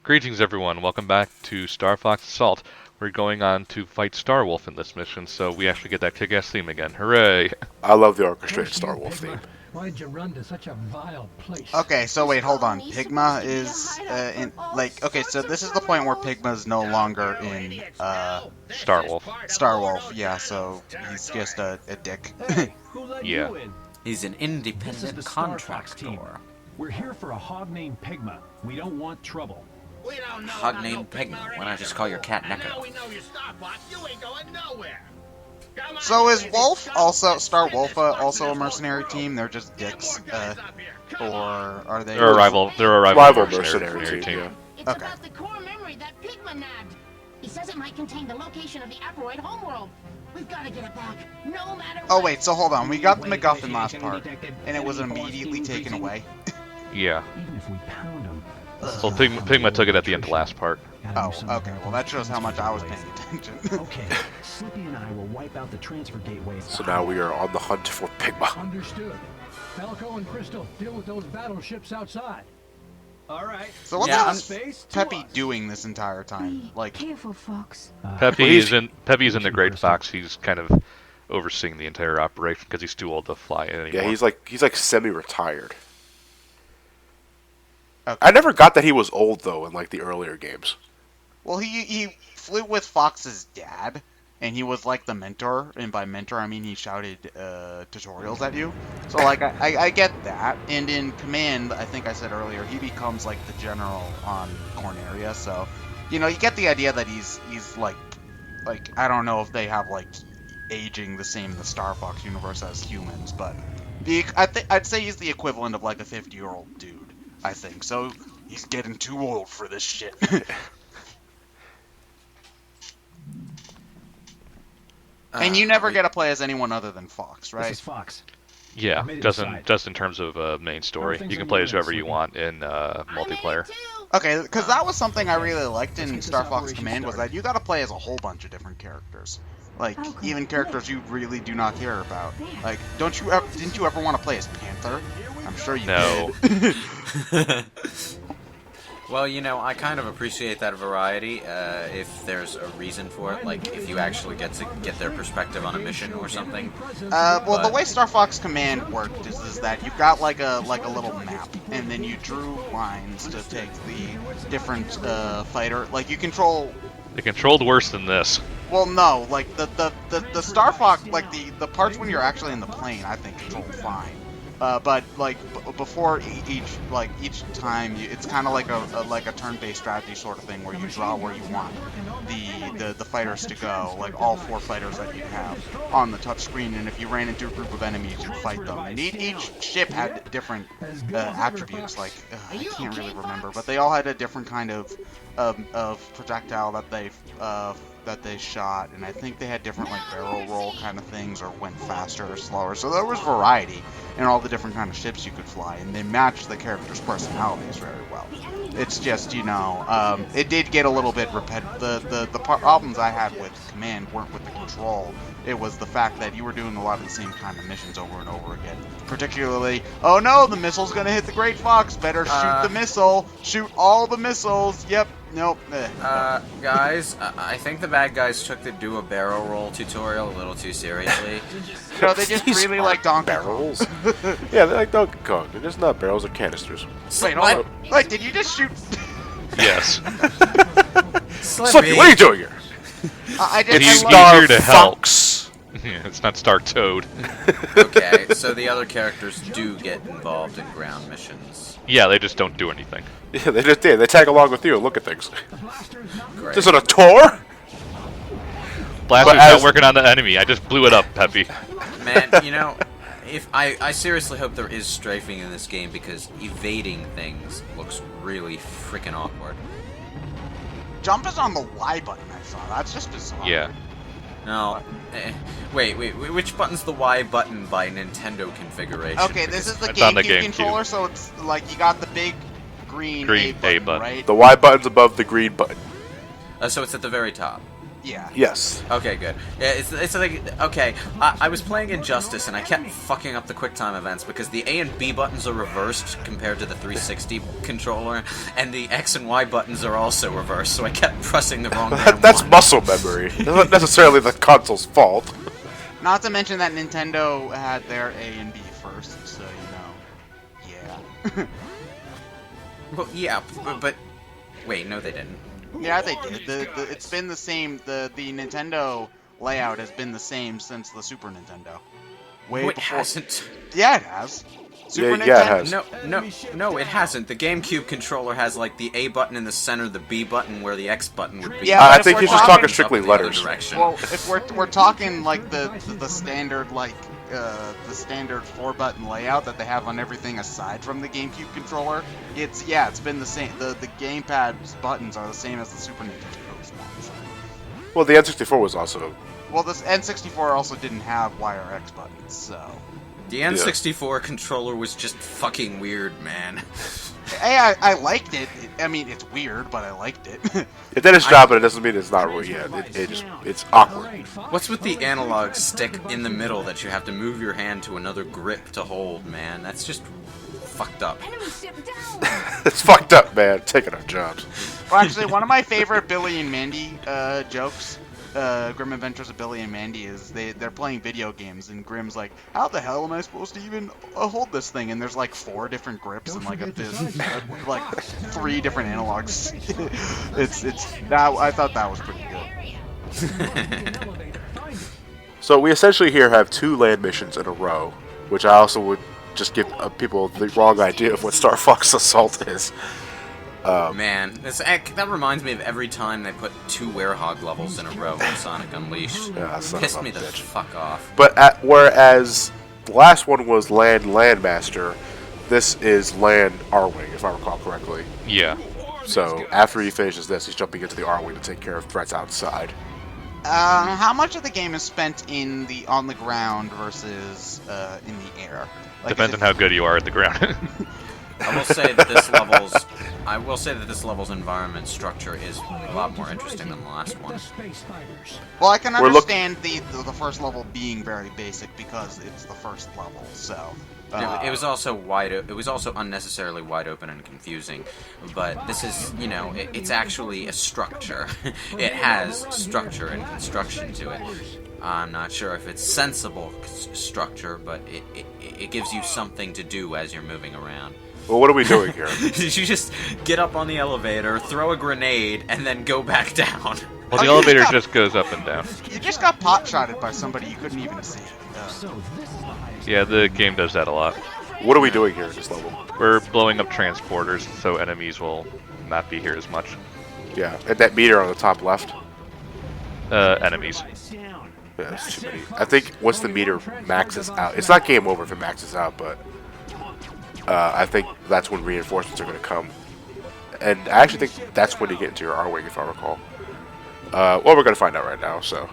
Greetings everyone, welcome back to Star Fox Assault. We're going on to fight Star Wolf in this mission, so we actually get that kick-ass theme again. Hooray! I love the orchestrated Star Wolf theme. Why'd you run to such a vile place? Okay, so wait, hold on. Pigma is okay, so this is the point where Pigma's no longer in Star Wolf. Star Wolf. Yeah, so he's just a dick. Hey, who let Yeah. you in? He's an This is independent the Star Fox team. contractor. We're here for a hog named Pigma. We don't want trouble. We don't know Hog about named no Pigma. Pigma Why not just call your cat I know Neko? we know you're Star Fox. You ain't going nowhere. Come on, So is baby, Wolf show also us Star this Wolf box also in a this mercenary whole team? room. They're just Get dicks, more guys up here. Come or on. are they? They're a rival Mercenary mercenary team. team. Yeah. It's Okay. about the core memory that Pigma nabbed. He says it might contain the location of the Aperoid homeworld. We've got to get it back, no matter what. Oh wait, so hold on. We got the Wait, MacGuffin wait, last wait, part, detective. and it was Enemy immediately force taken increasing. away. Yeah. Even if we pound him. Well, Pigma took it at the end of the last part. Oh, okay. Well, that shows how much I was paying attention. Okay, Slippy and I will wipe out the transfer gateways. So now we are on the hunt for Pigma. Understood. Falco and Crystal, deal with those battleships outside. All right. So what Yeah, the I'm- hell's Space to Peppy us. doing this entire time? Like, Careful, Fox. Peppy he's- is in the Great Fox. He's kind of overseeing the entire operation because he's too old to fly it anymore. Yeah, he's like semi-retired. okay. I never got that he was old though in like the earlier games. Well, he flew with Fox's dad, and he was like the mentor. And by mentor, I mean he shouted tutorials at you. So like I get that. And in Command, I think I said earlier, he becomes like the general on Corneria. So you know, you get the idea that he's like I don't know if they have like aging the same in the Star Fox universe as humans, but I'd say he's the equivalent of like a 50-year-old dude. I think so. He's getting too old for this shit. And you never get to play as anyone other than Fox, This right? is Fox. Yeah, Made it just aside. in terms of main story. Everything's You can on play your as whoever list, you Slippy. want in multiplayer. Okay, because that was something I really liked Let's in get Star this Fox operation Command was started. that you got to play as a whole bunch of different characters, like Okay. even characters you really do not care about. Like, didn't you ever want to play as Panther? I'm sure you No. did. Well, you know, I kind of appreciate that variety, if there's a reason for it, like if you actually get to get their perspective on a mission or something. Well, the But- way Star Fox Command worked is that you've got like a little map, and then you drew lines to take the different fighter. Like you control. They controlled worse than this. Well, no, like the Star Fox, like the parts when you're actually in the plane, I think control fine. But like before each time, it's kind of like a turn-based strategy sort of thing where you draw where you want the fighters to go, like all 4 fighters that you have on the touch screen. And if you ran into a group of enemies, you'd fight them. And each ship had different attributes. Like I can't really remember, but they all had a different kind of projectile that they shot, and I think they had different like barrel roll kind of things, or went faster or slower. So there was variety in all the different kind of ships you could fly, and they matched the characters' personalities very well. It's just, you know, it did get a little bit repetitive. The problems I had with Command weren't with the control. It was the fact that you were doing a lot of the same kind of missions over and over again. Particularly, oh no, the missile's gonna hit the Great Fox. Better shoot the missile. Shoot all the missiles. Yep. Nope. Guys, I think the bad guys took the do a barrel roll tutorial a little too seriously. No, they just really like Donkey Kong. Barrels? Yeah, they're like Donkey Kong. They're just not barrels, they're canisters. Wait, hold on. Wait, did you just shoot? Yes. Slippy, what are you doing here? I He's just. Star here to help. Fox. Yeah, it's not Star Toad. Okay, so the other characters do get involved in ground missions. Yeah, they just don't do anything. Yeah, they just did. They tag along with you and look at things. Great. This is a tour? Blaster's as- not working on the enemy. I just blew it up, Peppy. Man, you know, if I seriously hope there is strafing in this game because evading things looks really freaking awkward. Jump is on the Y button, I saw. That's just bizarre. Yeah. No, wait, which button's the Y button by Nintendo configuration? Okay, this is the It's on the GameCube GameCube. controller, so it's like you got the big green, Green A A button, button. right? The Y button's above the green button. So it's at the very top. Yeah. Yes. Okay, good. Yeah, it's like, okay, I was playing Injustice, and I kept fucking up the QuickTime events because the A and B buttons are reversed compared to the 360 controller, and the X and Y buttons are also reversed, so I kept pressing the wrong damn That's one. muscle memory. It's not necessarily the console's fault. Not to mention that Nintendo had their A and B first, so yeah. Well, yeah, but wait, no, they didn't. Yeah, they did. It's been the same. The Nintendo layout has been the same since the Super Nintendo. No, it before. hasn't. Yeah, it has. Super Nintendo. Yeah, it has. No, it hasn't. The GameCube controller has like the A button in the center, the B button where the X button would be. Yeah, I but think if he's we're just talking- talking strictly Up in the other letters. direction. Well, if we're talking like the standard the standard 4-button layout that they have on everything aside from the GameCube controller, it's been the same. The gamepad's buttons are the same as the Super Nintendo's ones. Well, the N64 was also. Well, this N64 also didn't have Y or X buttons, so. The N64 controller was just fucking weird, man. Hey, I liked it. I mean, it's weird, but I liked it. It did its job, but it doesn't mean it's not really. Yeah, it's awkward. What's with the analog stick in the middle that you have to move your hand to another grip to hold, man? That's just fucked up. It's fucked up, man. Taking our jobs. Well, actually, one of my favorite Billy and Mandy jokes, Grim Adventures of Billy and Mandy, is they're playing video games, and Grim's like, "How the hell am I supposed to even hold this thing?" And there's like 4 different grips and like like 3 different analogs. I thought that was pretty good. So we essentially here have 2 land missions in a row, which I also would just give people the wrong idea of what Star Fox Assault is. Man, that reminds me of every time they put 2 Werehog levels in a row in Sonic Unleashed. Yeah, son of Pissed a me the bitch. fuck off. But whereas the last one was Landmaster, this is Land R-Wing, if I recall correctly. Yeah. So after he finishes this, he's jumping into the R-Wing to take care of threats outside. How much of the game is spent on the ground versus in the air? Like, Depends on how good you are at the ground. I will say that this level's environment structure is a lot more interesting than the last one. Well, I can We're understand the first level being very basic because it's the first level. So It was also it was also unnecessarily wide open and confusing. But this is, it's actually a structure. It has structure and construction to it. I'm not sure if it's sensible structure, but it gives you something to do as you're moving around. Well, what are we doing here? You just get up on the elevator, throw a grenade, and then go back down. Well, the elevator just goes up and down. You just got pot-shotted by somebody you couldn't even see. Yeah, the game does that a lot. What are we doing here at this level? We're blowing up transporters, so enemies will not be here as much. Yeah, and that meter on the top left. Enemies. Yeah, that's too many. I think once the meter maxes out, it's not game over if it maxes out, but I think that's when reinforcements are going to come. And I actually think that's when you get into your R-Wing, if I recall. Well, we're going to find out right now, so.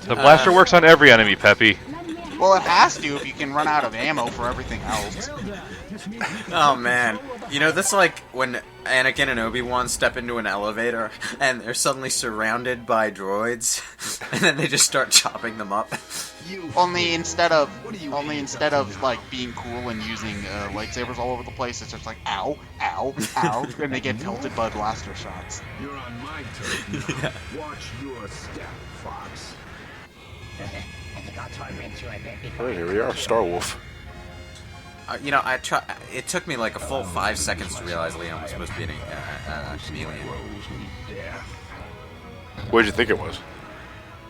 The blaster works on every enemy, Peppy. Well, it has to if you can run out of ammo for everything else. Oh man, that's like when Anakin and Obi-Wan step into an elevator and they're suddenly surrounded by droids, and then they just start chopping them up. Only instead of like being cool and using lightsabers all over the place, it's just like ow, ow, ow, and they get pelted by blaster shots. You're on my turf now. Watch your step, Fox. I think I'll torment you a bit before. Oh, here we are, Star Wolf. It took me like a full 5 seconds to realize Leon was supposed to be a chameleon. What did you think it was?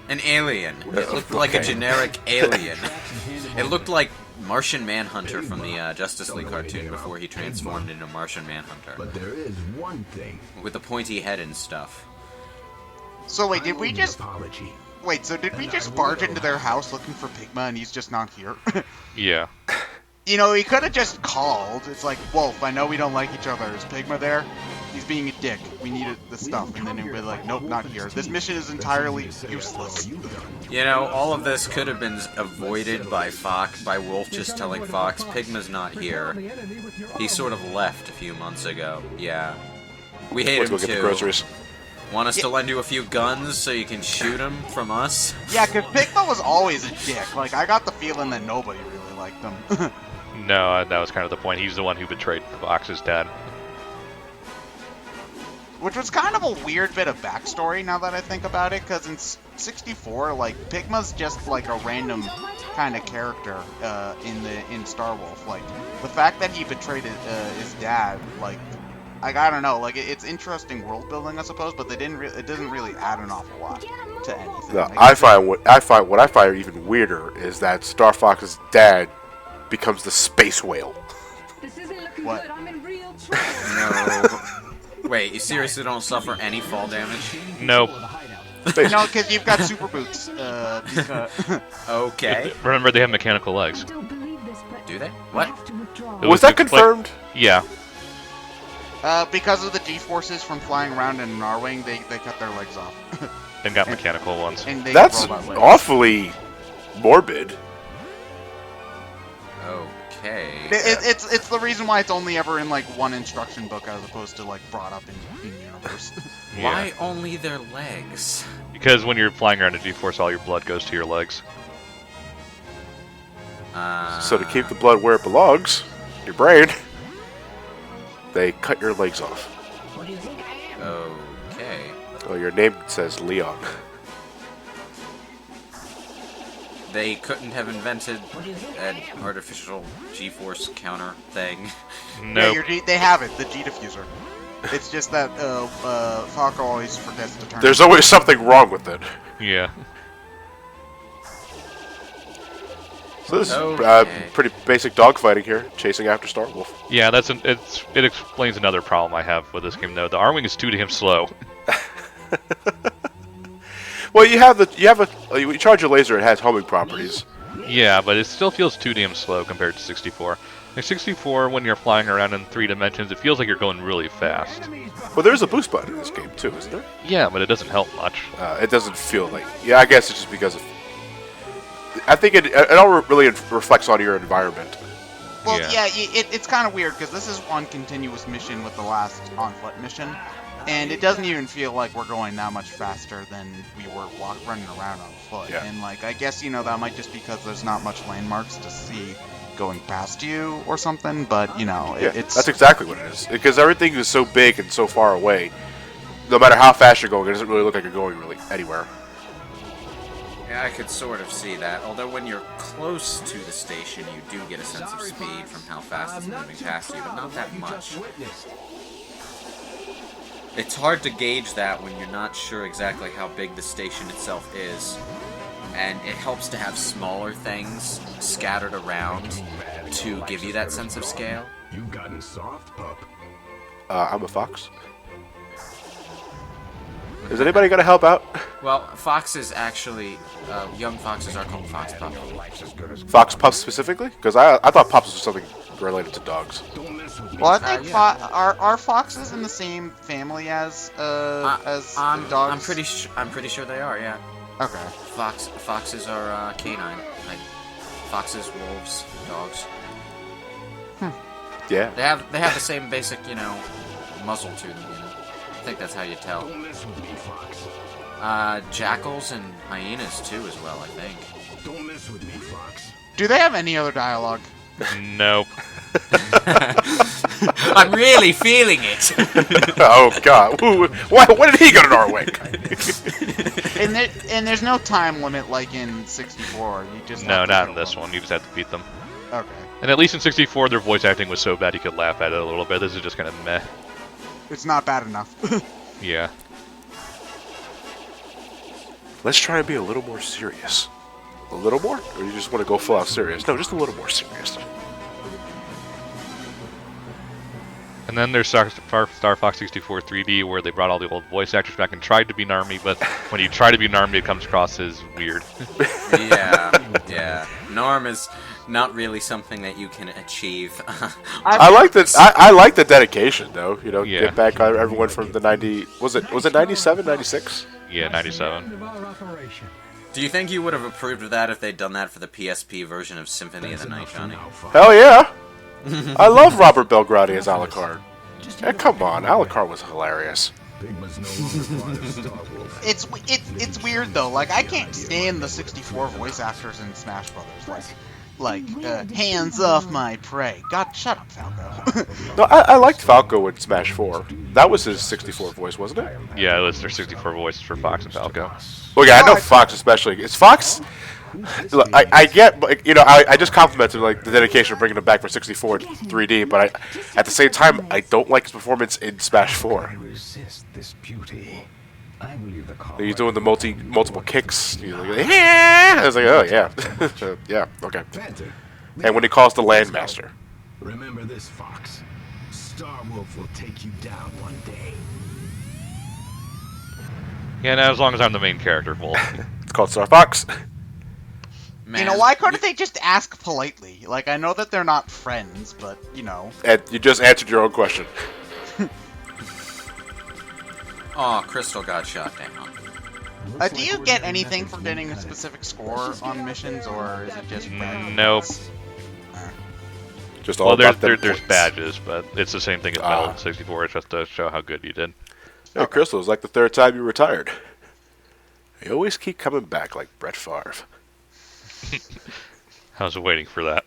An alien. It looked like a generic alien. It looked like Martian Manhunter from the Justice League cartoon before he transformed into Martian Manhunter. But there is one thing. With the pointy head and stuff. So wait, did we just apology? wait? So did we just barge into their house looking for Pigma and he's just not here? Yeah. He could have just called. It's like, Wolf, I know we don't like each other. Is Pigma there? He's being a dick. We needed the stuff. And then it would be like, nope, not here. This mission is entirely useless. You know, all of this could have been avoided by Wolf just telling Fox, Pigma's not here. He sort of left a few months ago. Yeah. We hate Let's him go get the too. groceries. Want us to lend you a few guns so you can shoot him from us? Yeah, because Pigma was always a dick. Like, I got the feeling that nobody really liked him. No, that was kind of the point. He's the one who betrayed Fox's dad. Which was kind of a weird bit of backstory now that I think about it, because in 64, like, Pigma's just like a random kind of character in Star Wolf. Like, the fact that he betrayed his dad, like, I don't know, like, it's interesting world building, I suppose, but it doesn't really add an awful lot to anything. No, what I find even weirder is that Star Fox's dad becomes the space whale. This isn't looking What? good. I'm in real trouble. No. Wait, you seriously don't suffer any fall damage? Nope. No, because you've got super boots. Okay. Remember, they have mechanical legs. I don't believe this, but Do they? I What? have to withdraw. It Was that confirmed? Yeah. Because of the G-forces from flying around in an R-wing, they cut their legs off. And got mechanical ones. And they That's robot legs. awfully morbid. Okay. It's the reason why it's only ever in like one instruction book as opposed to like brought up in universe. Yeah. Why only their legs? Because when you're flying around a G-force, all your blood goes to your legs. So to keep the blood where it belongs, your brain, they cut your legs off. What do you think I am? Okay. Well, your name says Leon. They couldn't have invented an artificial G-force counter thing. Nope. Yeah, they have it, the G diffuser. It's just that Falco always forgets to turn. There's always something wrong with it. Yeah. So this is Okay. pretty basic dogfighting here, chasing after Star Wolf. Yeah, it explains another problem I have with this game though. The R-wing is too damn slow. Well, you charge your laser, it has homing properties. Yeah, but it still feels too damn slow compared to 64. Like 64, when you're flying around in 3 dimensions, it feels like you're going really fast. Well, there's a boost button in this game too, isn't there? Yeah, but it doesn't help much. It doesn't feel like. Yeah, I guess it's just because of. I think it all really reflects on your environment. Well, Yeah. it's kind of weird because this is one continuous mission with the last on-foot mission, and it doesn't even feel like we're going that much faster than we were running around on foot. Yeah. And like, I guess that might just because there's not much landmarks to see going past you or something. But Yeah, it's that's exactly what it is. Because everything is so big and so far away. No matter how fast you're going, it doesn't really look like you're going really anywhere. Yeah, I could sort of see that. Although when you're close to the station, you do get a sense of speed from how fast it's moving past you, but not that much. It's hard to gauge that when you're not sure exactly how big the station itself is. And it helps to have smaller things scattered around to give you that sense of scale. You've gotten soft, pup. I'm a fox. Is anybody gonna help out? Well, foxes actually, young foxes are called fox pup. Fox pups specifically? Because I thought pups was something related to dogs. well, I think yeah. are foxes in the same family as dogs? I'm pretty sure they are. Yeah. Okay. Foxes are canine. Like foxes, wolves, dogs. Yeah. They have the same basic, muzzle to them. I think that's how you tell. Don't mess with me, Fox. Jackals and hyenas too, as well. I think. Don't mess with me, Fox. Do they have any other dialogue? Nope. I'm really feeling it. Oh God! Why? When did he go to Norway? And there's no time limit like in 64. You just No, have to not kill in this them. one. You just have to beat them. Okay. And at least in 64, their voice acting was so bad you could laugh at it a little bit. This is just kind of meh. It's not bad enough. Yeah. Let's try and be a little more serious. A little more? Or you just want to go full out serious? No, just a little more serious. And then there's Star Fox 64 3D, where they brought all the old voice actors back and tried to be Narmi, but when you try to be Narmi, it comes across as weird. Yeah. Yeah, norm is not really something that you can achieve. I like that. I like the dedication, though. You know, Yeah. get back on everyone from the 90. Was it 97, 96? Yeah, 97. End of our operation. Do you think you would have approved of that if they'd done that for the PSP version of Symphony of the Night, Johnny? Hell yeah! I love Robert Belgrade as Alucard. Yeah, come on, Alucard was hilarious. It's weird though. Like I can't stand the 64 voice actors in Smash Brothers. Hands off my prey. God, shut up, Falco. No, I liked Falco in Smash 4. That was his 64 voice, wasn't it? Yeah, it was their 64 voices for Fox and Falco. Well, yeah, I know Fox especially. It's Fox. Look, I get, but, you know, I just complimented like the dedication of bringing him back for 64 in 3D, but at the same time, I don't like his performance in Smash 4. He's doing the multiple kicks. He's like, yeah! I was like, oh yeah, yeah, okay. And when he calls the Landmaster. Remember this, Fox. Star Wolf will take you down one day. Yeah, now as long as I'm the main character, well, It's called Star Fox. Man, You know, why couldn't they just ask politely? Like, I know that they're not friends, but, you know. And you just answered your own question. Oh, Crystal got shot down. Do you get anything for getting a specific score on missions, or is it just random? nope. Just all Well, about them there's points. badges, but it's the same thing as Metal 64. It's just to show how good you did. Hey, Crystal, it's like the third time you retired. You always keep coming back like Brett Favre. I was waiting for that.